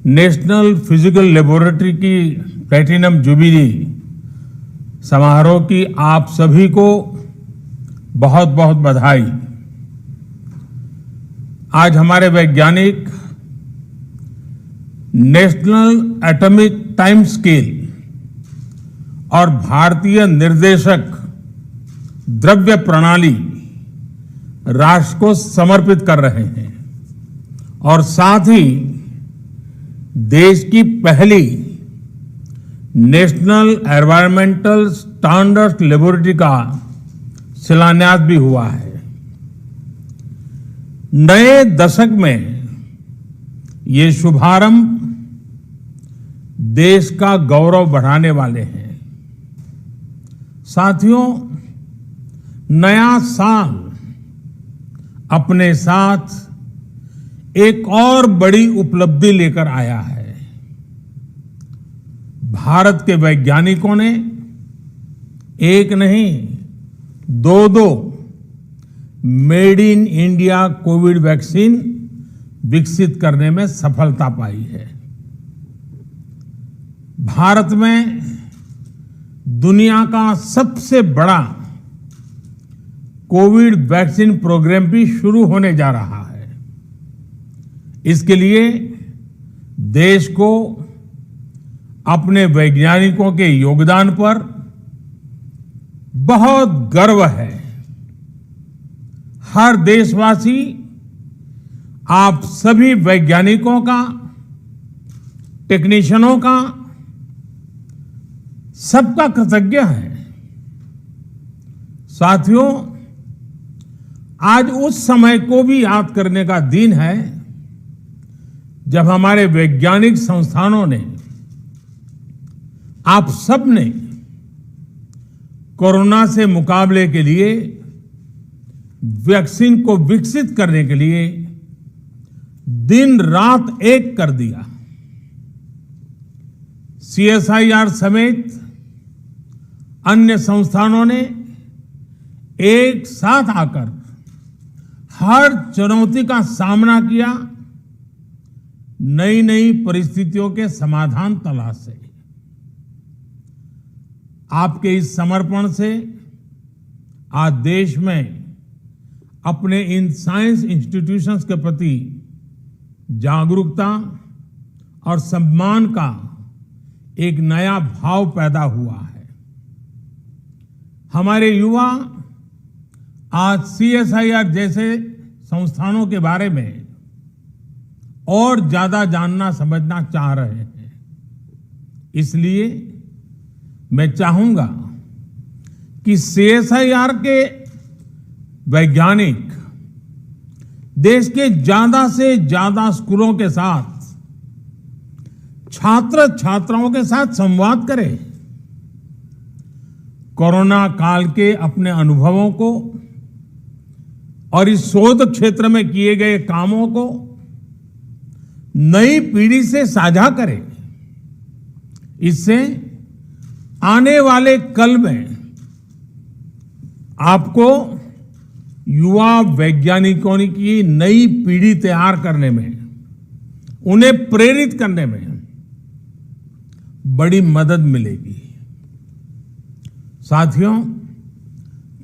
National physical laboratory की platinum jubilee समारोह की आप सभी को बहुत बहुत बधाई। आज हमारे वैज्ञानिक नेशनल एटॉमिक टाइम स्केल और भारतीय निर्देशक द्रव्य प्रणाली राष्ट्र को समर्पित कर रहे हैं और साथ ही देश की पहली नेशनल एनवायरमेंटल स्टैंडर्ड्स लेबोरेटरी का शिलान्यास भी हुआ है। नए दशक में ये शुभारंभ देश का गौरव बढ़ाने वाले हैं। साथियों, नया साल अपने साथ एक और बड़ी उपलब्धि लेकर आया है। भारत के वैज्ञानिकों ने एक नहीं दो made in India Covid vaccine विकसित करने में सफलता पाई है। भारत में दुनिया का सबसे बड़ा कोविड वैक्सीन प्रोग्राम भी शुरू होने जा रहा है। इसके लिए देश को अपने वैज्ञानिकों के योगदान पर बहुत गर्व है। हर देशवासी आप सभी वैज्ञानिकों का, टेक्नीशियनों का, सबका कृतज्ञ है। साथियों, आज उस समय को भी याद करने का दिन है जब हमारे वैज्ञानिक संस्थानों ने, आप सब ने कोरोना से मुकाबले के लिए वैक्सीन को विकसित करने के लिए दिन रात एक कर दिया। CSIR समेत अन्य संस्थानों ने एक साथ आकर हर चुनौती का सामना किया, नई नई परिस्थितियों के समाधान तलाशे। आपके इस समर्पण से आज देश में अपने इन साइंस इंस्टीट्यूशंस के प्रति जागरूकता और सम्मान का एक नया भाव पैदा हुआ है। हमारे युवा आज CSIR जैसे संस्थानों के बारे में और ज्यादा जानना समझना चाह रहे हैं। इसलिए मैं चाहूंगा कि CSIR के वैज्ञानिक देश के ज्यादा से ज्यादा स्कूलों के साथ, छात्र छात्राओं के साथ संवाद करें। कोरोना काल के अपने अनुभवों को और इस शोध क्षेत्र में किए गए कामों को नई पीढ़ी से साझा करें। इससे आने वाले कल में आपको युवा वैज्ञानिकों की नई पीढ़ी तैयार करने में, उन्हें प्रेरित करने में बड़ी मदद मिलेगी। साथियों,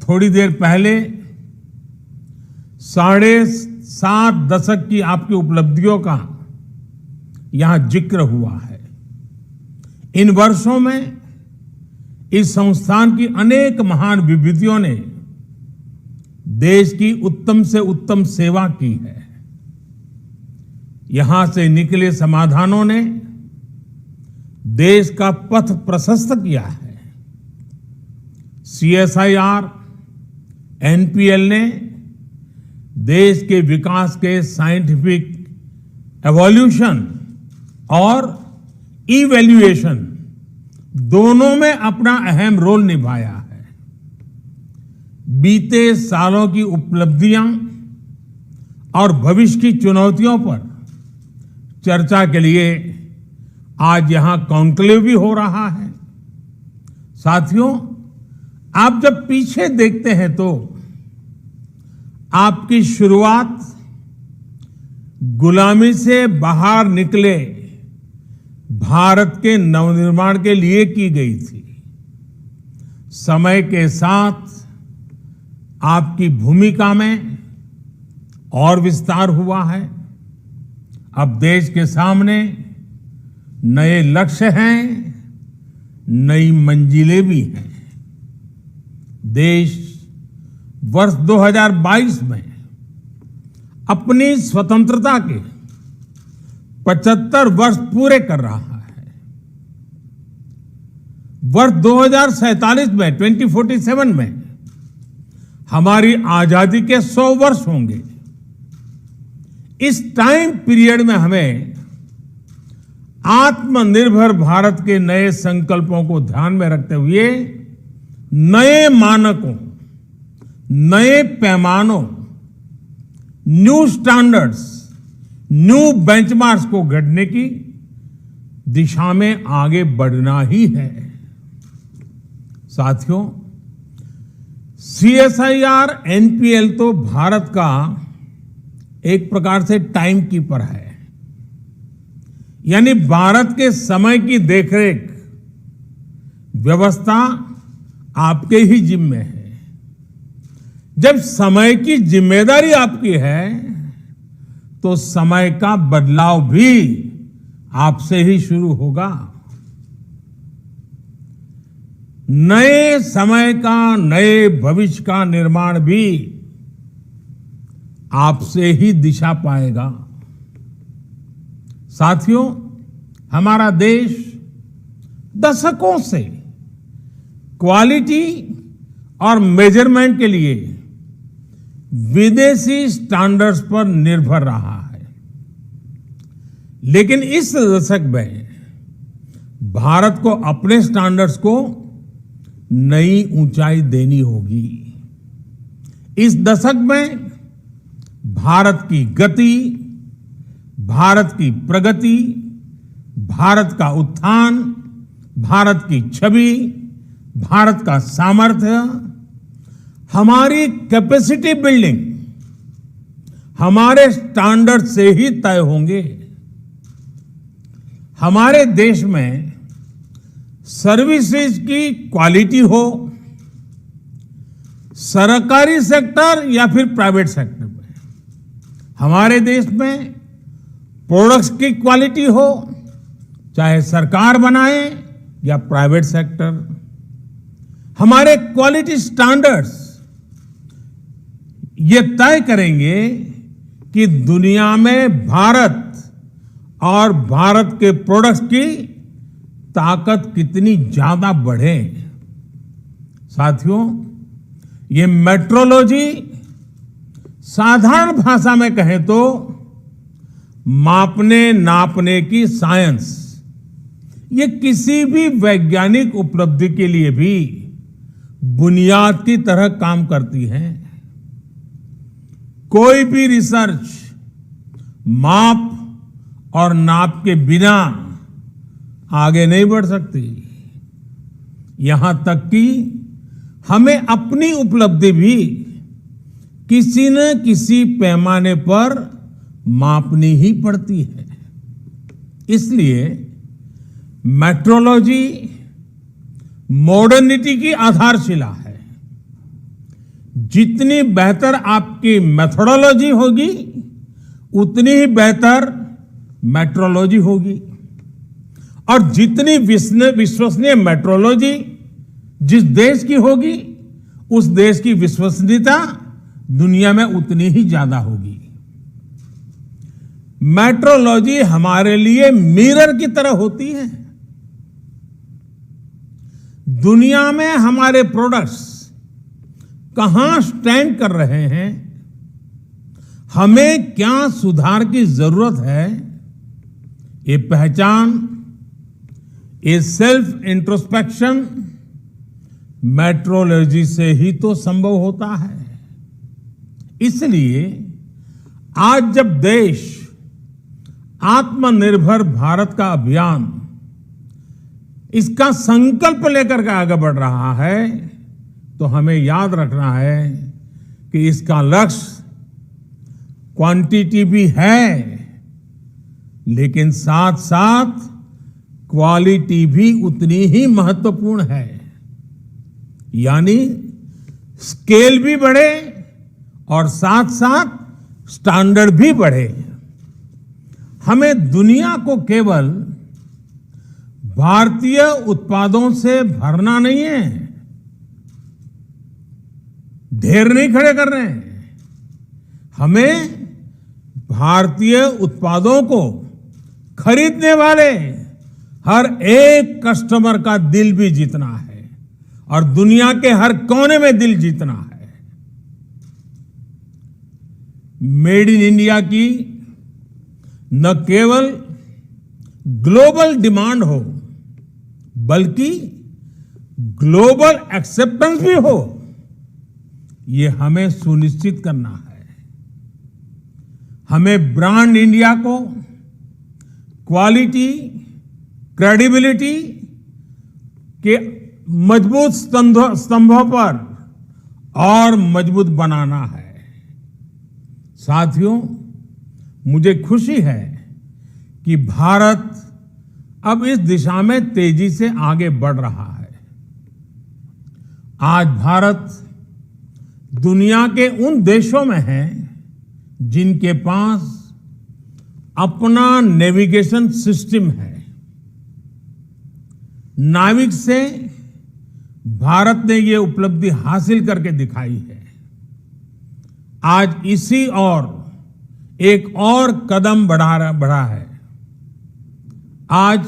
थोड़ी देर पहले 7.5 दशक की आपकी उपलब्धियों का यहां जिक्र हुआ है। इन वर्षों में इस संस्थान की अनेक महान विभूतियों ने देश की उत्तम से उत्तम सेवा की है। यहां से निकले समाधानों ने देश का पथ प्रशस्त किया है। CSIR, NPL ने देश के विकास के साइंटिफिक एवोल्यूशन और इवैल्यूएशन दोनों में अपना अहम रोल निभाया है। बीते सालों की उपलब्धियां और भविष्य की चुनौतियों पर चर्चा के लिए आज यहां कॉन्क्लेव भी हो रहा है। साथियों, आप जब पीछे देखते हैं तो आपकी शुरुआत गुलामी से बाहर निकले भारत के नवनिर्माण के लिए की गई थी। समय के साथ आपकी भूमिका में और विस्तार हुआ है। अब देश के सामने नए लक्ष्य हैं, नई मंजिलें भी हैं। देश वर्ष 2022 में अपनी स्वतंत्रता के 75 वर्ष पूरे कर रहा है। वर्ष 2047 में 2047 में हमारी आजादी के 100 वर्ष होंगे। इस टाइम पीरियड में हमें आत्मनिर्भर भारत के नए संकल्पों को ध्यान में रखते हुए नए मानकों, नए पैमानों, न्यू स्टैंडर्ड्स, न्यू बेंचमार्क्स को गढ़ने की दिशा में आगे बढ़ना ही है। साथियों, सीएसआईआर एनपीएल तो भारत का एक प्रकार से टाइम कीपर है, यानी भारत के समय की देखरेख व्यवस्था आपके ही जिम्मे है। जब समय की जिम्मेदारी आपकी है तो समय का बदलाव भी आपसे ही शुरू होगा। नए समय का, नए भविष्य का निर्माण भी आपसे ही दिशा पाएगा। साथियों, हमारा देश दशकों से क्वालिटी और मेजरमेंट के लिए विदेशी स्टैंडर्ड्स पर निर्भर रहा है, लेकिन इस दशक में भारत को अपने स्टैंडर्ड्स को नई ऊंचाई देनी होगी। इस दशक में भारत की गति, भारत की प्रगति, भारत का उत्थान, भारत की छवि, भारत का सामर्थ्य, हमारी कैपेसिटी बिल्डिंग हमारे स्टैंडर्ड से ही तय होंगे। हमारे देश में सर्विसेज की क्वालिटी हो, सरकारी सेक्टर या फिर प्राइवेट सेक्टर में, हमारे देश में प्रोडक्ट्स की क्वालिटी हो, चाहे सरकार बनाए या प्राइवेट सेक्टर, हमारे क्वालिटी स्टैंडर्ड्स ये तय करेंगे कि दुनिया में भारत और भारत के प्रोडक्ट्स की ताकत कितनी ज्यादा बढ़े। साथियों, ये मेट्रोलॉजी साधारण भाषा में कहें तो मापने नापने की साइंस, ये किसी भी वैज्ञानिक उपलब्धि के लिए भी बुनियाद की तरह काम करती है। कोई भी रिसर्च माप और नाप के बिना आगे नहीं बढ़ सकती। यहां तक कि हमें अपनी उपलब्धि भी किसी न किसी पैमाने पर मापनी ही पड़ती है। इसलिए मेट्रोलॉजी मॉडर्निटी की आधारशिला है। जितनी बेहतर आपकी मेथोडोलॉजी होगी, उतनी ही बेहतर मेट्रोलॉजी होगी। और जितनी विश्वसनीय मेट्रोलॉजी जिस देश की होगी, उस देश की विश्वसनीयता दुनिया में उतनी ही ज्यादा होगी। मेट्रोलॉजी हमारे लिए मिरर की तरह होती है। दुनिया में हमारे प्रोडक्ट्स कहां स्टैंड कर रहे हैं, हमें क्या सुधार की जरूरत है, ये पहचान, ये सेल्फ इंट्रोस्पेक्शन मेट्रोलॉजी से ही तो संभव होता है। इसलिए आज जब देश आत्मनिर्भर भारत का अभियान, इसका संकल्प लेकर के आगे बढ़ रहा है, तो हमें याद रखना है कि इसका लक्ष्य क्वांटिटी भी है, लेकिन साथ साथ क्वालिटी भी उतनी ही महत्वपूर्ण है। यानी स्केल भी बढ़े और साथ साथ स्टैंडर्ड भी बढ़े। हमें दुनिया को केवल भारतीय उत्पादों से भरना नहीं है, ढेर नहीं खड़े कर रहे हैं। हमें भारतीय उत्पादों को खरीदने वाले हर एक कस्टमर का दिल भी जीतना है और दुनिया के हर कोने में दिल जीतना है। मेड इन इंडिया की न केवल ग्लोबल डिमांड हो बल्कि ग्लोबल एक्सेप्टेंस भी हो, ये हमें सुनिश्चित करना है। हमें ब्रांड इंडिया को क्वालिटी, क्रेडिबिलिटी के मजबूत स्तंभों पर और मजबूत बनाना है। साथियों, मुझे खुशी है कि भारत अब इस दिशा में तेजी से आगे बढ़ रहा है। आज भारत दुनिया के उन देशों में है जिनके पास अपना नेविगेशन सिस्टम है। नाविक से भारत ने ये उपलब्धि हासिल करके दिखाई है। आज इसी और एक और कदम बढ़ा है। आज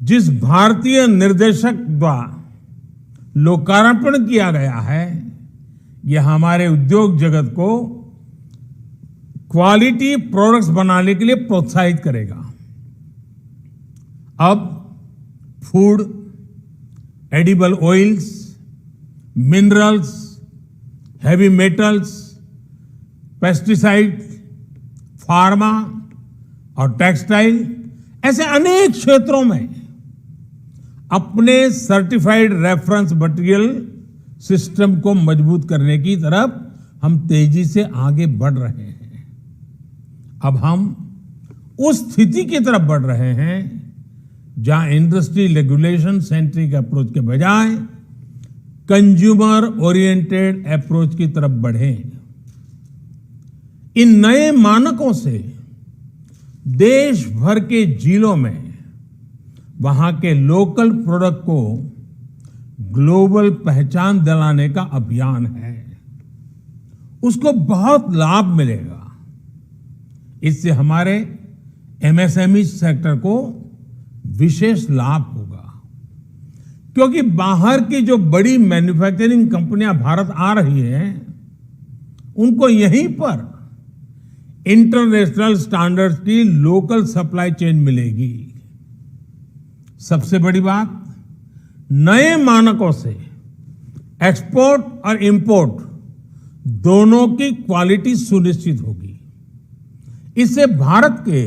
जिस भारतीय निर्देशक द्वारा लोकार्पण किया गया है, यह हमारे उद्योग जगत को क्वालिटी प्रोडक्ट्स बनाने के लिए प्रोत्साहित करेगा। अब food, edible oils, minerals, heavy metals, pesticide, pharma और टेक्सटाइल ऐसे अनेक क्षेत्रों में अपने सर्टिफाइड रेफरेंस मटेरियल सिस्टम को मजबूत करने की तरफ हम तेजी से आगे बढ़ रहे हैं। अब हम उस स्थिति की तरफ बढ़ रहे हैं जहां इंडस्ट्री रेगुलेशन सेंट्रिक अप्रोच के बजाय कंज्यूमर ओरिएंटेड अप्रोच की तरफ बढ़े। इन नए मानकों से देश भर के जिलों में वहां के लोकल प्रोडक्ट को ग्लोबल पहचान दिलाने का अभियान है। उसको बहुत लाभ मिलेगा। इससे हमारे एमएसएमई सेक्टर को विशेष लाभ होगा, क्योंकि बाहर की जो बड़ी मैन्युफैक्चरिंग कंपनियां भारत आ रही हैं, उनको यहीं पर इंटरनेशनल स्टैंडर्ड्स की लोकल सप्लाई चेन मिलेगी। सबसे बड़ी बात, नए मानकों से एक्सपोर्ट और इंपोर्ट दोनों की क्वालिटी सुनिश्चित होगी। इससे भारत के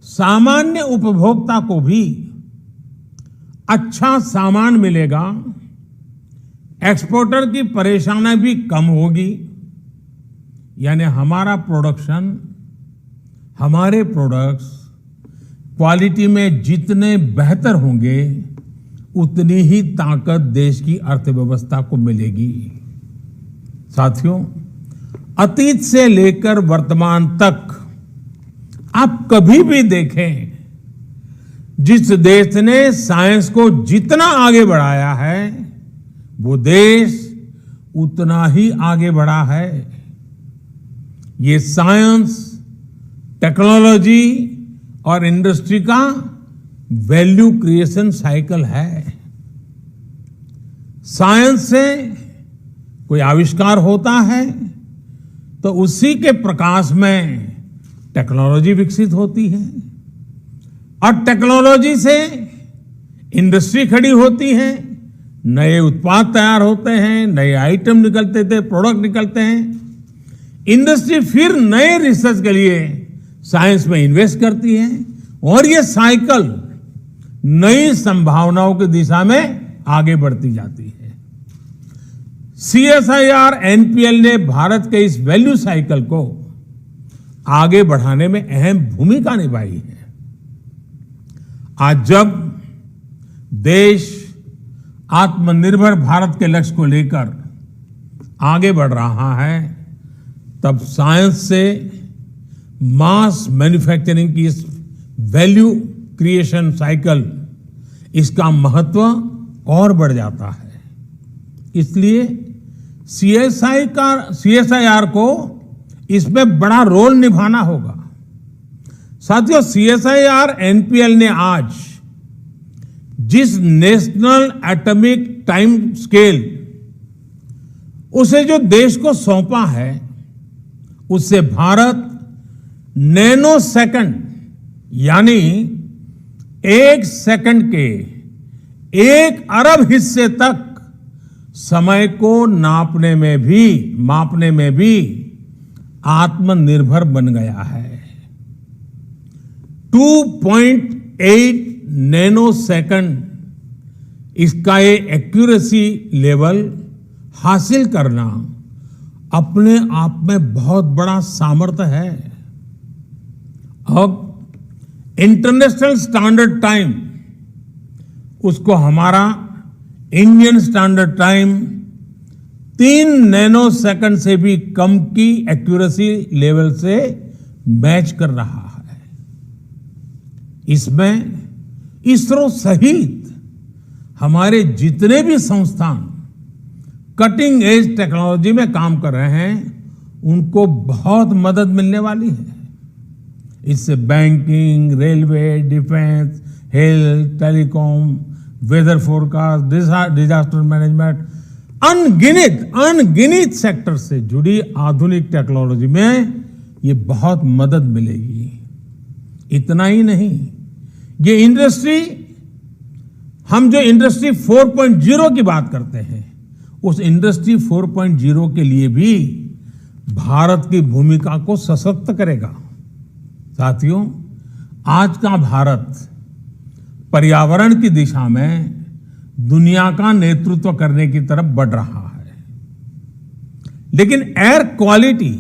सामान्य उपभोक्ता को भी अच्छा सामान मिलेगा, एक्सपोर्टर की परेशानी भी कम होगी। यानी हमारा प्रोडक्शन, हमारे प्रोडक्ट्स क्वालिटी में जितने बेहतर होंगे, उतनी ही ताकत देश की अर्थव्यवस्था को मिलेगी। साथियों, अतीत से लेकर वर्तमान तक आप कभी भी देखें, जिस देश ने साइंस को जितना आगे बढ़ाया है, वो देश उतना ही आगे बढ़ा है। ये साइंस, टेक्नोलॉजी और इंडस्ट्री का वैल्यू क्रिएशन साइकिल है। साइंस से कोई आविष्कार होता है तो उसी के प्रकाश में टेक्नोलॉजी विकसित होती है और टेक्नोलॉजी से इंडस्ट्री खड़ी होती है, नए उत्पाद तैयार होते हैं, नए आइटम निकलते थे, प्रोडक्ट निकलते हैं। इंडस्ट्री फिर नए रिसर्च के लिए साइंस में इन्वेस्ट करती है और ये साइकिल नई संभावनाओं की दिशा में आगे बढ़ती जाती है। CSIR NPL ने भारत के इस वैल्यू साइकिल को आगे बढ़ाने में अहम भूमिका निभाई है। आज जब देश आत्मनिर्भर भारत के लक्ष्य को लेकर आगे बढ़ रहा है, तब साइंस से मास मैन्युफैक्चरिंग की इस वैल्यू क्रिएशन साइकिल, इसका महत्व और बढ़ जाता है। इसलिए सीएसआईआर को इसमें बड़ा रोल निभाना होगा। साथियों, सीएसआईआर एनपीएल ने आज जिस नेशनल एटॉमिक टाइम स्केल उसे जो देश को सौंपा है, उससे भारत नैनो सेकंड यानी 1 सेकंड के 1 अरब हिस्से तक समय को मापने में भी आत्मनिर्भर बन गया है। 2.8 नैनो सेकंड इसका ये एक्यूरेसी लेवल हासिल करना अपने आप में बहुत बड़ा सामर्थ्य है। अब इंटरनेशनल स्टैंडर्ड टाइम, उसको हमारा Indian standard time 3 nano second से भी कम की एक्यूरेसी लेवल से मैच कर रहा है। इसमें इसरो सहित हमारे जितने भी संस्थान कटिंग एज टेक्नोलॉजी में काम कर रहे हैं, उनको बहुत मदद मिलने वाली है। इससे banking, railway, defence, health, telecom, weather forecast, disaster management, अनगिनत सेक्टर से जुड़ी आधुनिक टेक्नोलॉजी में ये बहुत मदद मिलेगी। इतना ही नहीं, ये इंडस्ट्री, हम जो इंडस्ट्री 4.0 की बात करते हैं, उस इंडस्ट्री 4.0 के लिए भी भारत की भूमिका को सशक्त करेगा। साथियों, आज का भारत पर्यावरण की दिशा में दुनिया का नेतृत्व करने की तरफ बढ़ रहा है, लेकिन एयर क्वालिटी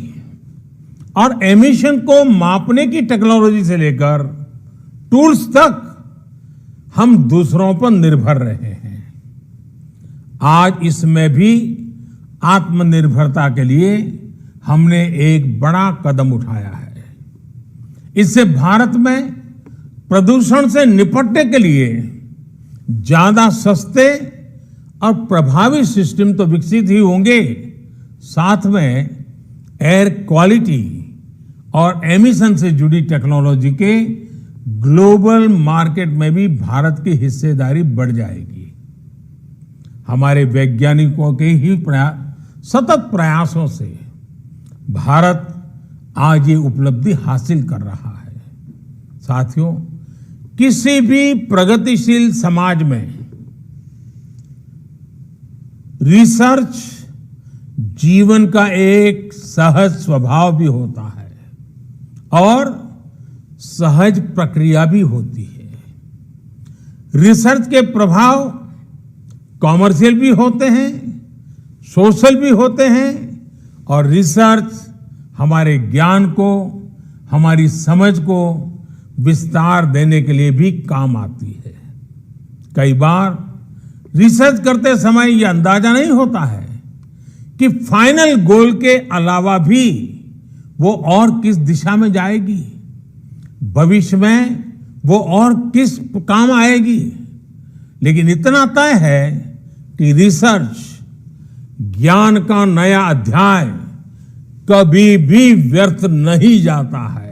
और एमिशन को मापने की टेक्नोलॉजी से लेकर टूल्स तक हम दूसरों पर निर्भर रहे हैं। आज इसमें भी आत्मनिर्भरता के लिए हमने एक बड़ा कदम उठाया है। इससे भारत में प्रदूषण से निपटने के लिए ज्यादा सस्ते और प्रभावी सिस्टम तो विकसित ही होंगे, साथ में एयर क्वालिटी और एमिशन से जुड़ी टेक्नोलॉजी के ग्लोबल मार्केट में भी भारत की हिस्सेदारी बढ़ जाएगी। हमारे वैज्ञानिकों के ही सतत प्रयासों से भारत आज ये उपलब्धि हासिल कर रहा है। साथियों, किसी भी प्रगतिशील समाज में रिसर्च जीवन का एक सहज स्वभाव भी होता है और सहज प्रक्रिया भी होती है। रिसर्च के प्रभाव कॉमर्शियल भी होते हैं, सोशल भी होते हैं, और रिसर्च हमारे ज्ञान को, हमारी समझ को विस्तार देने के लिए भी काम आती है। कई बार रिसर्च करते समय यह अंदाजा नहीं होता है कि फाइनल गोल के अलावा भी वो और किस दिशा में जाएगी, भविष्य में वो और किस काम आएगी। लेकिन इतना तय है कि रिसर्च ज्ञान का नया अध्याय कभी भी व्यर्थ नहीं जाता है।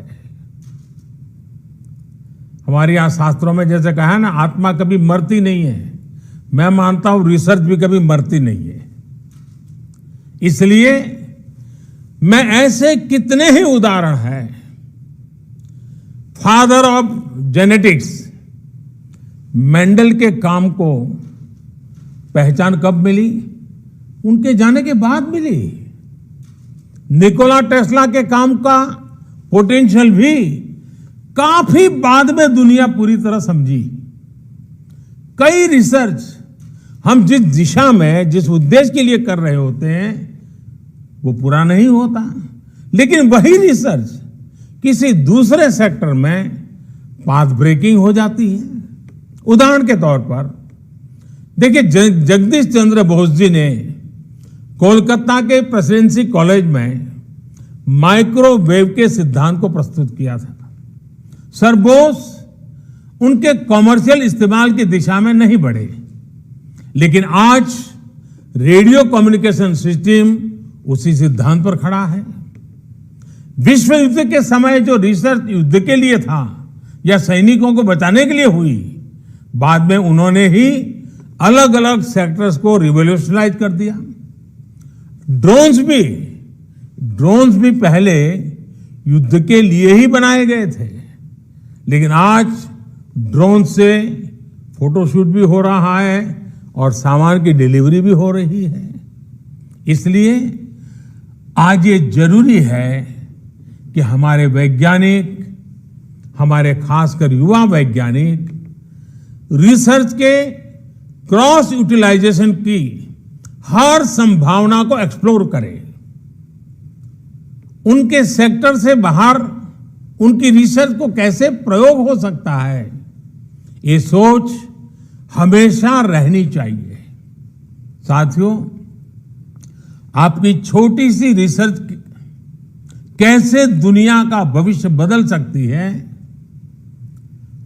हमारे यहां शास्त्रों में जैसे कहा है ना, आत्मा कभी मरती नहीं है। मैं मानता हूं रिसर्च भी कभी मरती नहीं है। इसलिए मैं ऐसे कितने ही उदाहरण हैं, फादर ऑफ जेनेटिक्स मेंडल के काम को पहचान कब मिली? उनके जाने के बाद मिली। निकोला टेस्ला के काम का पोटेंशियल भी काफी बाद में दुनिया पूरी तरह समझी। कई रिसर्च हम जिस दिशा में, जिस उद्देश्य के लिए कर रहे होते हैं, वो पूरा नहीं होता, लेकिन वही रिसर्च किसी दूसरे सेक्टर में पाथ ब्रेकिंग हो जाती है। उदाहरण के तौर पर देखिए, जगदीश चंद्र बोस जी ने कोलकाता के प्रेसिडेंसी कॉलेज में माइक्रोवेव के सिद्धांत को प्रस्तुत किया था। सर बोस उनके कॉमर्शियल इस्तेमाल की दिशा में नहीं बढ़े, लेकिन आज रेडियो कम्युनिकेशन सिस्टम उसी सिद्धांत पर खड़ा है। विश्व युद्ध के समय जो रिसर्च युद्ध के लिए था या सैनिकों को बचाने के लिए हुई, बाद में उन्होंने ही अलग अलग सेक्टर्स को रिवॉल्यूशनाइज कर दिया। ड्रोन्स भी पहले युद्ध के लिए ही बनाए गए थे, लेकिन आज ड्रोन से फोटोशूट भी हो रहा है और सामान की डिलीवरी भी हो रही है। इसलिए आज ये जरूरी है कि हमारे वैज्ञानिक, हमारे खासकर युवा वैज्ञानिक रिसर्च के क्रॉस यूटिलाइजेशन की हर संभावना को एक्सप्लोर करें। उनके सेक्टर से बाहर उनकी रिसर्च को कैसे प्रयोग हो सकता है, ये सोच हमेशा रहनी चाहिए। साथियों, आपकी छोटी सी रिसर्च कैसे दुनिया का भविष्य बदल सकती है,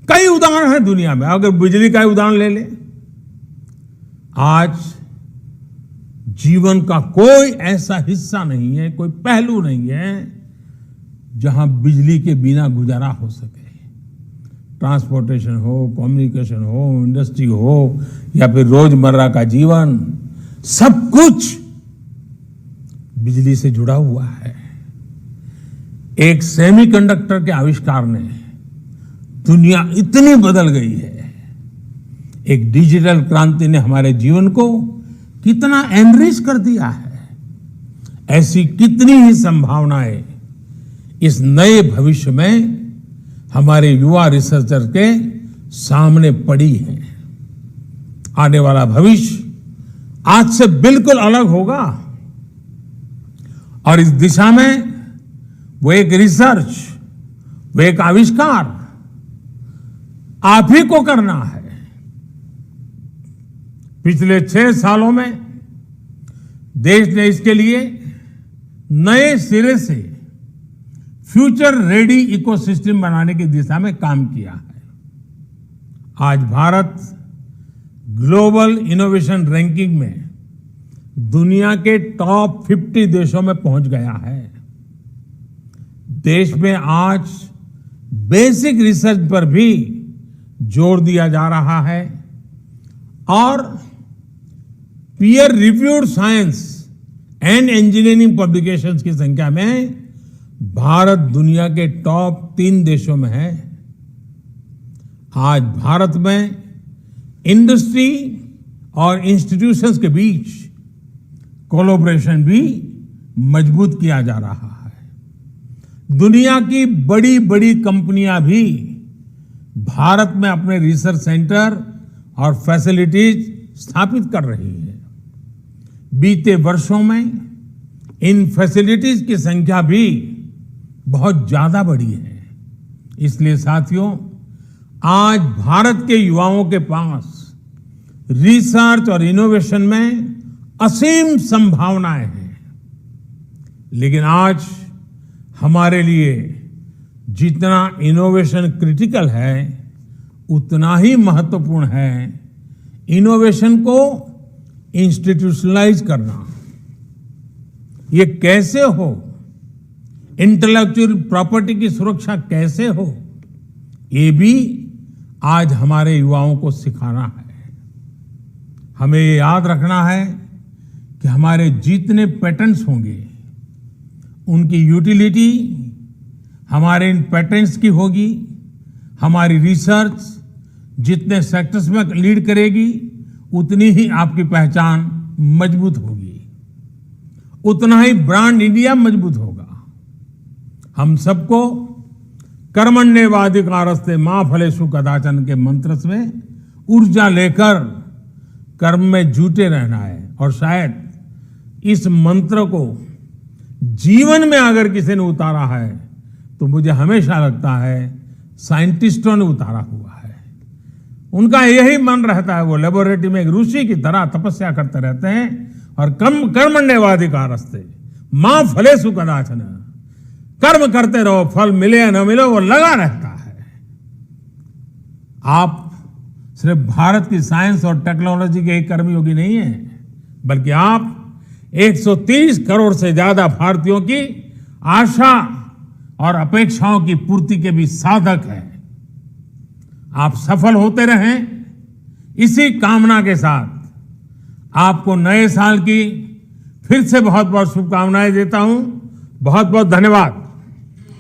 कई उदाहरण हैं दुनिया में। अगर बिजली का उदाहरण ले ले, आज जीवन का कोई ऐसा हिस्सा नहीं है, कोई पहलू नहीं है जहां बिजली के बिना गुजारा हो सके। ट्रांसपोर्टेशन हो, कम्युनिकेशन हो, इंडस्ट्री हो या फिर रोजमर्रा का जीवन, सब कुछ बिजली से जुड़ा हुआ है। एक सेमीकंडक्टर के आविष्कार ने दुनिया इतनी बदल गई है। एक डिजिटल क्रांति ने हमारे जीवन को कितना एनरिच कर दिया है। ऐसी कितनी ही संभावनाएं इस नए भविष्य में हमारे युवा रिसर्चर के सामने पड़ी है। आने वाला भविष्य आज से बिल्कुल अलग होगा और इस दिशा में वो एक रिसर्च, वो एक आविष्कार आप ही को करना है। पिछले 6 सालों में देश ने इसके लिए नए सिरे से फ्यूचर रेडी इकोसिस्टम बनाने की दिशा में काम किया है। आज भारत ग्लोबल इनोवेशन रैंकिंग में दुनिया के टॉप 50 देशों में पहुंच गया है। देश में आज बेसिक रिसर्च पर भी जोर दिया जा रहा है और peer reviewed science and engineering publications की संख्या में भारत दुनिया के टॉप 3 देशों में है। आज भारत में इंडस्ट्री और इंस्टीट्यूशंस के बीच कोलैबोरेशन भी मजबूत किया जा रहा है। दुनिया की बड़ी बड़ी कंपनियां भी भारत में अपने रिसर्च सेंटर और फैसिलिटीज स्थापित कर रही है। बीते वर्षों में इन फैसिलिटीज की संख्या भी बहुत ज्यादा बढ़ी है। इसलिए साथियों, आज भारत के युवाओं के पास रिसर्च और इनोवेशन में असीम संभावनाएं हैं। लेकिन आज हमारे लिए जितना इनोवेशन क्रिटिकल है, उतना ही महत्वपूर्ण है इनोवेशन को इंस्टीट्यूशनलाइज करना। ये कैसे हो, इंटेलेक्चुअल प्रॉपर्टी की सुरक्षा कैसे हो, ये भी आज हमारे युवाओं को सिखाना है। हमें ये याद रखना है कि हमारे जितने पेटेंट्स होंगे, उनकी यूटिलिटी हमारे इन पेटेंट्स की होगी। हमारी रिसर्च जितने सेक्टर्स में लीड करेगी, उतनी ही आपकी पहचान मजबूत होगी, उतना ही ब्रांड इंडिया मजबूत होगा। हम सबको कर्मण्येवाधिकारस्ते मा फलेषु कदाचन के मंत्र में ऊर्जा लेकर कर्म में जुटे रहना है। और शायद इस मंत्र को जीवन में अगर किसी ने उतारा है, तो मुझे हमेशा लगता है साइंटिस्टों ने उतारा हुआ है। उनका यही मन रहता है, वो लेबोरेटरी में एक ऋषि की तरह तपस्या करते रहते हैं और कर्मण्येवाधिकारस्ते मां फलेषु कदाचन, कर्म करते रहो, फल मिले या न मिले वो लगा रहता है। आप सिर्फ भारत की साइंस और टेक्नोलॉजी के एक कर्मयोगी नहीं है, बल्कि आप 130 करोड़ से ज्यादा भारतीयों की आशा और अपेक्षाओं की पूर्ति के भी साधक हैं। आप सफल होते रहें, इसी कामना के साथ आपको नए साल की फिर से बहुत बहुत शुभकामनाएं देता हूं। बहुत बहुत धन्यवाद।